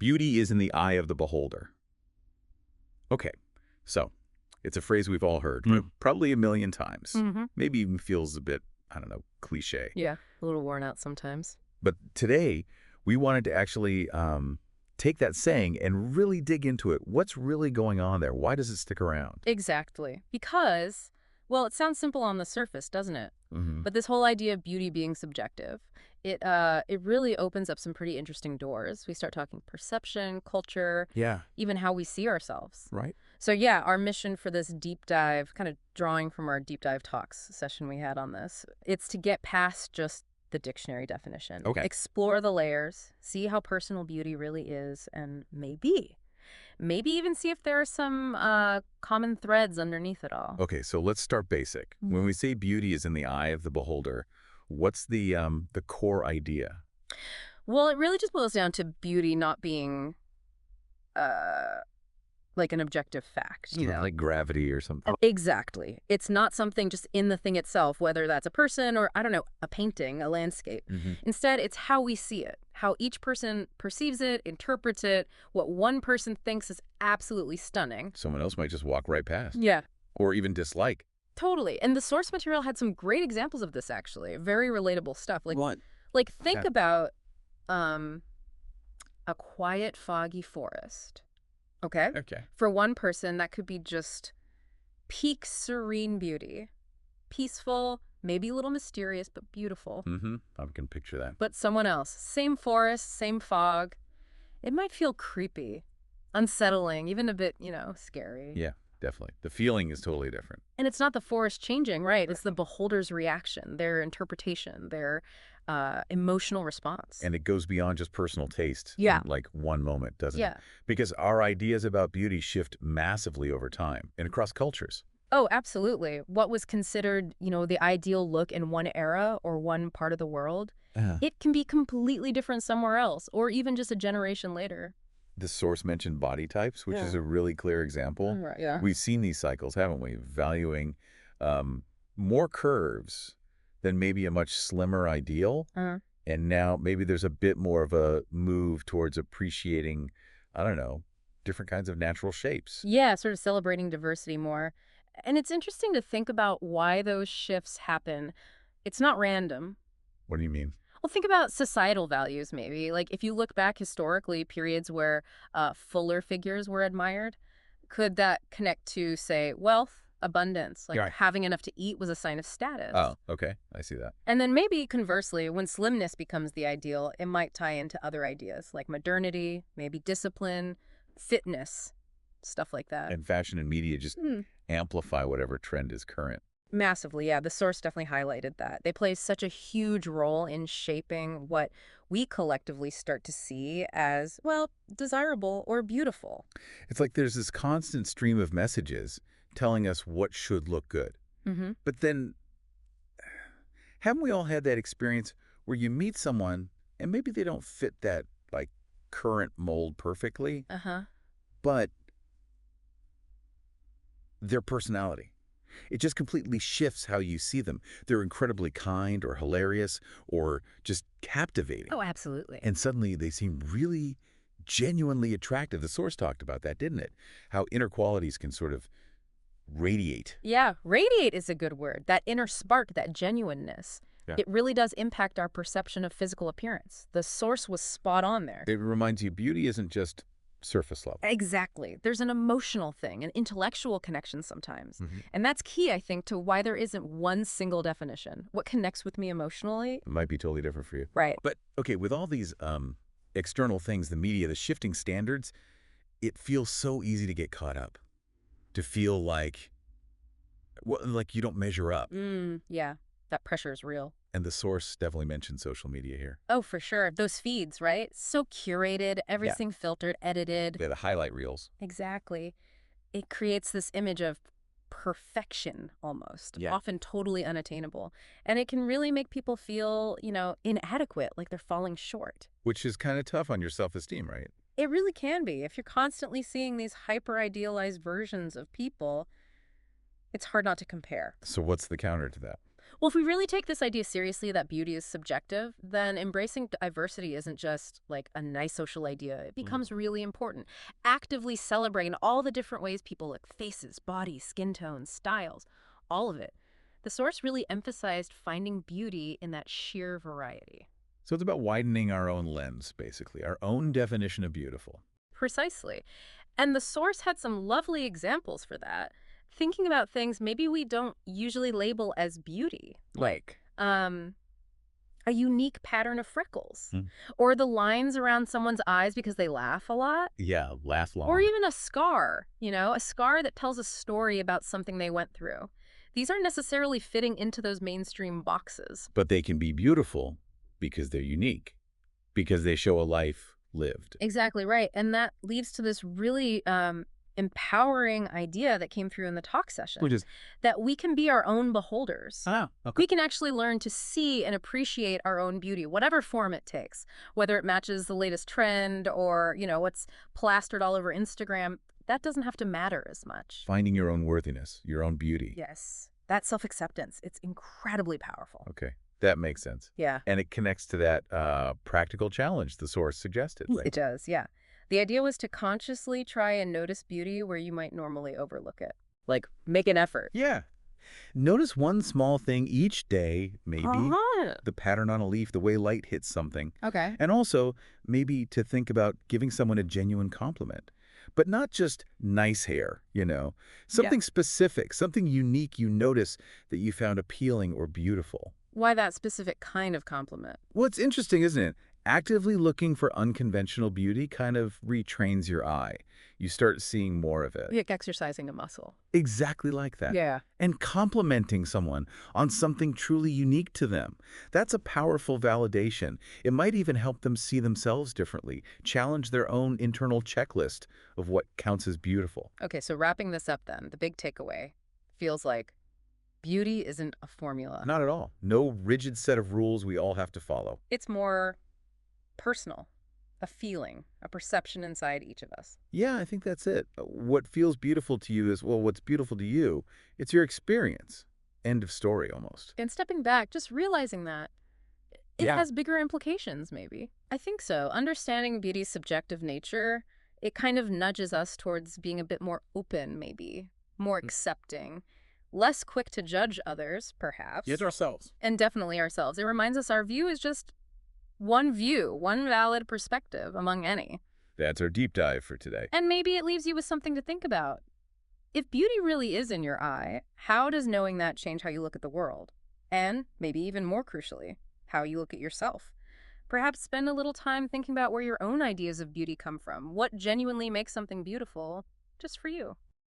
Beauty is in the eye of the beholder. Okay, so it's a phrase we've all heard, probably a million times. Maybe even feels a bit, I don't know, cliche. Yeah, a little worn out sometimes. But today, we wanted to actually take that saying and really dig into it. What's really going on there? Why does it stick around? Exactly. Because, well, it sounds simple on the surface, doesn't it? But this whole idea of beauty being subjective, it really opens up some pretty interesting doors. We start talking perception, culture, even how we see ourselves. Right. So yeah, our mission for this deep dive, kind of drawing from our deep dive talks session we had on this, it's to get past just the dictionary definition. Okay. Explore the layers, see how personal beauty really is, and maybe even see if there are some common threads underneath it all. Okay, so let's start basic. When we say beauty is in the eye of the beholder, what's the core idea? Well, it really just boils down to beauty not being like an objective fact, you know? Like gravity or something. Exactly. It's not something just in the thing itself, whether that's a person or, I don't know, a painting, a landscape. Instead, it's how we see it, how each person perceives it, interprets it, what one person thinks is absolutely stunning. Someone else might just walk right past. Yeah. Or even dislike. Totally. And the source material had some great examples of this, actually. Very relatable stuff. Like, What? Like, think about a quiet, foggy forest. Okay? Okay. For one person, that could be just peak serene beauty. Peaceful, maybe a little mysterious, but beautiful. I can picture that. But someone else, same forest, same fog, it might feel creepy, unsettling, even a bit, scary. Yeah, definitely. The feeling is totally different. And it's not the forest changing, right? It's the beholder's reaction, their interpretation, their emotional response. And it goes beyond just personal taste. Yeah. In like one moment, doesn't it? Yeah. Because our ideas about beauty shift massively over time and across cultures. Oh, absolutely. What was considered, the ideal look in one era or one part of the world, it can be completely different somewhere else, or even just a generation later. The source mentioned body types, which is a really clear example. Right, yeah. We've seen these cycles, haven't we? Valuing more curves than maybe a much slimmer ideal. And now maybe there's a bit more of a move towards appreciating, I don't know, different kinds of natural shapes. Yeah, sort of celebrating diversity more. And it's interesting to think about why those shifts happen. It's not random. What do you mean? Well, think about societal values, maybe. Like, if you look back historically, periods where fuller figures were admired, could that connect to, say, wealth, abundance? Like, having enough to eat was a sign of status. Oh, okay. I see that. And then maybe conversely, when slimness becomes the ideal, it might tie into other ideas, like modernity, maybe discipline, fitness, stuff like that. And fashion and media just amplify whatever trend is current. Massively, yeah. The source definitely highlighted that. They play such a huge role in shaping what we collectively start to see as, well, desirable or beautiful. It's like there's this constant stream of messages telling us what should look good. But then, haven't we all had that experience where you meet someone and maybe they don't fit that, like, current mold perfectly, but their personality, it just completely shifts how you see them. They're incredibly kind or hilarious or just captivating. Oh, absolutely. And suddenly they seem really genuinely attractive. The source talked about that, didn't it? How inner qualities can sort of radiate. Yeah, radiate is a good word. That inner spark, that genuineness. Yeah. It really does impact our perception of physical appearance. The source was spot on there. It reminds you beauty isn't just surface level. Exactly. There's an emotional thing, an intellectual connection sometimes. And that's key, I think, to why there isn't one single definition. What connects with me emotionally? It might be totally different for you. Right. But, okay, with all these external things, the media, the shifting standards, it feels so easy to get caught up. To feel like you don't measure up. Yeah, that pressure is real. And the source definitely mentioned social media here. Oh, for sure. Those feeds, right? So curated, everything filtered, edited. Yeah, the highlight reels. Exactly. It creates this image of perfection almost, Yeah. often totally unattainable. And it can really make people feel, inadequate, like they're falling short. Which is kind of tough on your self-esteem, right? It really can be. If you're constantly seeing these hyper-idealized versions of people, it's hard not to compare. So what's the counter to that? Well, if we really take this idea seriously that beauty is subjective, then embracing diversity isn't just like a nice social idea. It becomes really important. Actively celebrating all the different ways people look, faces, bodies, skin tones, styles, all of it. The source really emphasized finding beauty in that sheer variety. So it's about widening our own lens, basically, our own definition of beautiful. Precisely. And the source had some lovely examples for that. Thinking about things maybe we don't usually label as beauty. Like? Um, a unique pattern of freckles. Hmm. Or the lines around someone's eyes because they laugh a lot. Yeah, laugh long. Or even a scar, a scar that tells a story about something they went through. These aren't necessarily fitting into those mainstream boxes. But they can be beautiful because they're unique, because they show a life lived. Exactly right. And that leads to this really empowering idea that came through in the talk session. Which is? That we can be our own beholders. Ah, okay. We can actually learn to see and appreciate our own beauty, whatever form it takes, whether it matches the latest trend or, what's plastered all over Instagram. That doesn't have to matter as much. Finding your own worthiness, your own beauty. Yes. That self-acceptance, it's incredibly powerful. Okay. That makes sense. Yeah. And it connects to that practical challenge the source suggested, right? It does, yeah. The idea was to consciously try and notice beauty where you might normally overlook it. Like, make an effort. Yeah. Notice one small thing each day, maybe. The pattern on a leaf, the way light hits something. Okay. And also, maybe to think about giving someone a genuine compliment. But not just nice hair, Something specific, something unique you notice that you found appealing or beautiful. Why that specific kind of compliment? Well, it's interesting, isn't it? Actively looking for unconventional beauty kind of retrains your eye. You start seeing more of it. Like exercising a muscle. Exactly like that. Yeah. And complimenting someone on something truly unique to them. That's a powerful validation. It might even help them see themselves differently, challenge their own internal checklist of what counts as beautiful. Okay, so wrapping this up then, the big takeaway feels like beauty isn't a formula. Not at all. No rigid set of rules we all have to follow. It's more personal, a feeling, a perception inside each of us. Yeah, I think that's it. What feels beautiful to you is, well, what's beautiful to you. It's your experience. End of story, almost. And stepping back, just realizing that it has bigger implications, maybe. I think so. Understanding beauty's subjective nature, it kind of nudges us towards being a bit more open, maybe, more accepting, less quick to judge others, perhaps. Yes, ourselves. And definitely ourselves. It reminds us our view is just one view, one valid perspective among any. That's our deep dive for today. And maybe it leaves you with something to think about. If beauty really is in your eye, how does knowing that change how you look at the world? And, maybe even more crucially, how you look at yourself. Perhaps spend a little time thinking about where your own ideas of beauty come from. What genuinely makes something beautiful just for you.